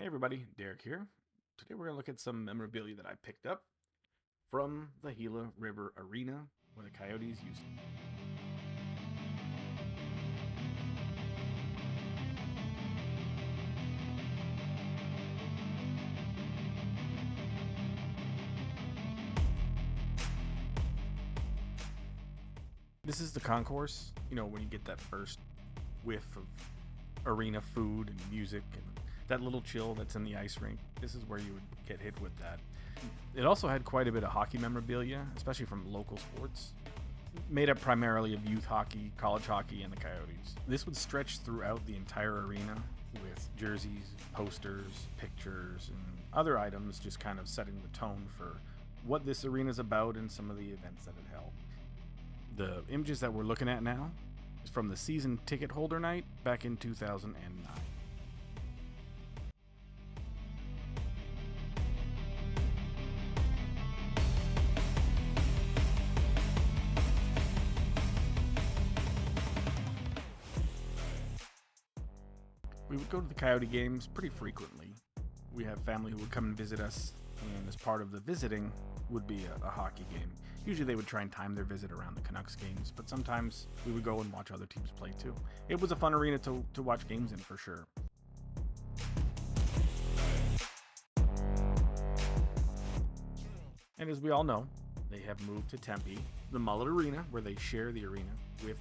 Hey everybody, Derek here. Today we're going to look at some memorabilia that I picked up from the Gila River Arena where the Coyotes used to. This is the concourse, when you get that first whiff of arena food and music and that little chill that's in the ice rink. This is where you would get hit with that. It also had quite a bit of hockey memorabilia, especially from local sports, made up primarily of youth hockey, college hockey, and the Coyotes. This would stretch throughout the entire arena with jerseys, posters, pictures, and other items just kind of setting the tone for what this arena is about and some of the events that it held. The images that we're looking at now is from the season ticket holder night back in 2009. We would go to the Coyote games pretty frequently. We have family who would come and visit us, and as part of the visiting would be a hockey game. Usually they would try and time their visit around the Canucks games, but sometimes we would go and watch other teams play too. It was a fun arena to watch games in for sure. And as we all know, they have moved to Tempe, the Mullet Arena, where they share the arena with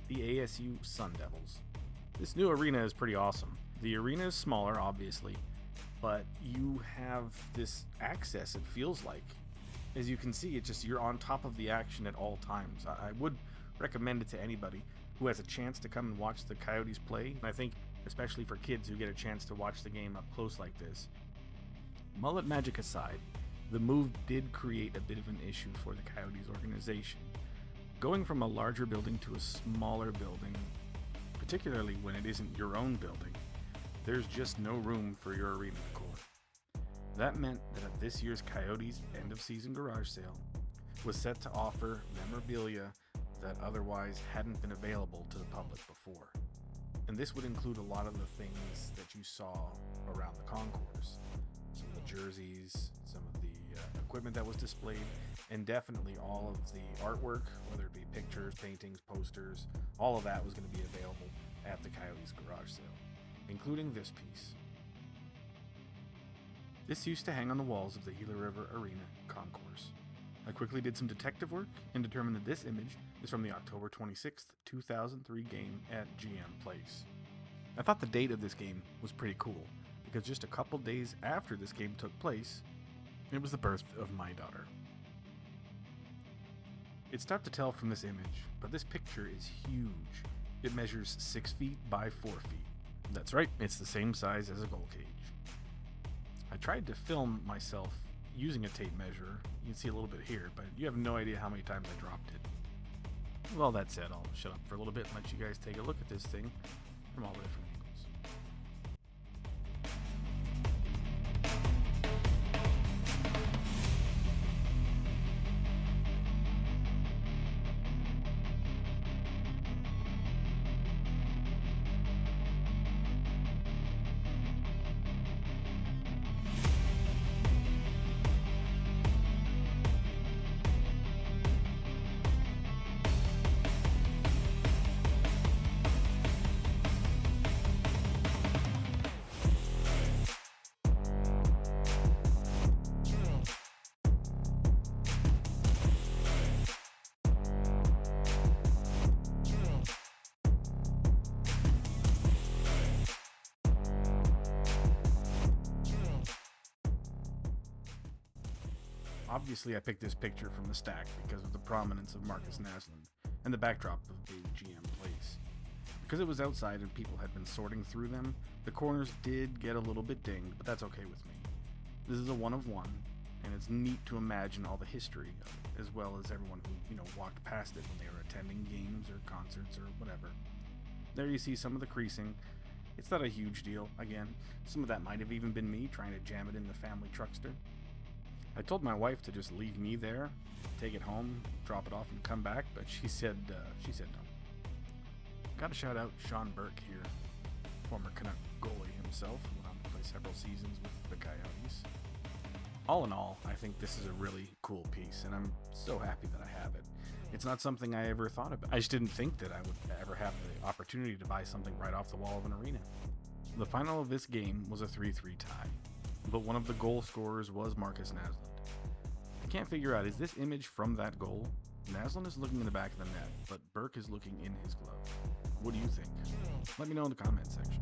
the ASU Sun Devils. This new arena is pretty awesome. The arena is smaller, obviously, but you have this access, it feels like. As you can see, you're on top of the action at all times. I would recommend it to anybody who has a chance to come and watch the Coyotes play. And I think especially for kids who get a chance to watch the game up close like this. Mullet magic aside, the move did create a bit of an issue for the Coyotes organization. Going from a larger building to a smaller building, particularly when it isn't your own building, there's just no room for your arena decor. That meant that at this year's Coyotes end-of-season garage sale was set to offer memorabilia that otherwise hadn't been available to the public before. And this would include a lot of the things that you saw around the concourse. Some of the jerseys, some of the equipment that was displayed, and definitely all of the artwork, whether it be pictures, paintings, posters, all of that was going to be available at the Coyotes garage sale, including this piece. This used to hang on the walls of the Gila River Arena concourse. I quickly did some detective work and determined that this image is from the October 26th, 2003 game at GM Place. I thought the date of this game was pretty cool, because just a couple days after this game took place, it was the birth of my daughter. It's tough to tell from this image, but this picture is huge. It measures 6 feet by 4 feet. That's right, it's the same size as a goal cage. I tried to film myself using a tape measure. You can see a little bit here, but you have no idea how many times I dropped it. With all that said, I'll shut up for a little bit and let you guys take a look at this thing from all the different angles. Obviously, I picked this picture from the stack because of the prominence of Marcus Naslund and the backdrop of the GM Place. Because it was outside and people had been sorting through them, the corners did get a little bit dinged, but that's okay with me. This is a one of one, and it's neat to imagine all the history of it, as well as everyone who, walked past it when they were attending games or concerts or whatever. There you see some of the creasing. It's not a huge deal. Again, some of that might have even been me trying to jam it in the family truckster. I told my wife to just leave me there, take it home, drop it off, and come back, but she said no. Gotta shout out Sean Burke here, former Canuck goalie himself, went on to play my several seasons with the Coyotes. All in all, I think this is a really cool piece, and I'm so happy that I have it. It's not something I ever thought about. I just didn't think that I would ever have the opportunity to buy something right off the wall of an arena. The final of this game was a 3-3 tie, but one of the goal scorers was Marcus Naslund. I can't figure out, is this image from that goal? Naslund is looking in the back of the net, but Burke is looking in his glove. What do you think? Let me know in the comment section.